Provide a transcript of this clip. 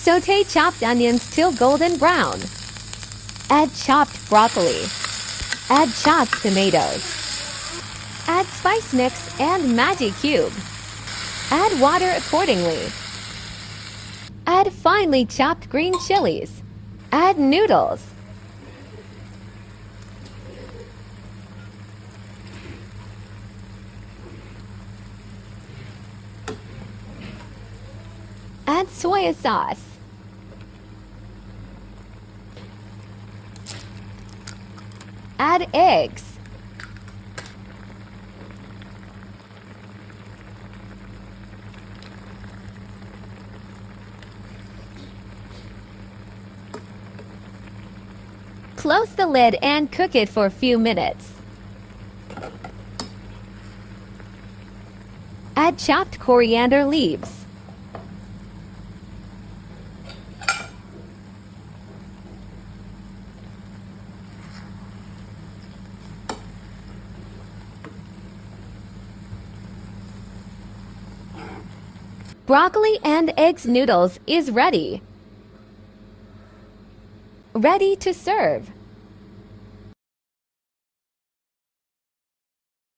Sauté chopped onions till golden brown. Add chopped broccoli. Add chopped tomatoes. Add spice mix and Maggi cube. Add water accordingly. Add finely chopped green chilies. Add noodles. Add soy sauce. Add eggs. Close the lid and cook it for a few minutes. Add chopped coriander leaves. Broccoli and eggs noodles is ready. Ready to serve.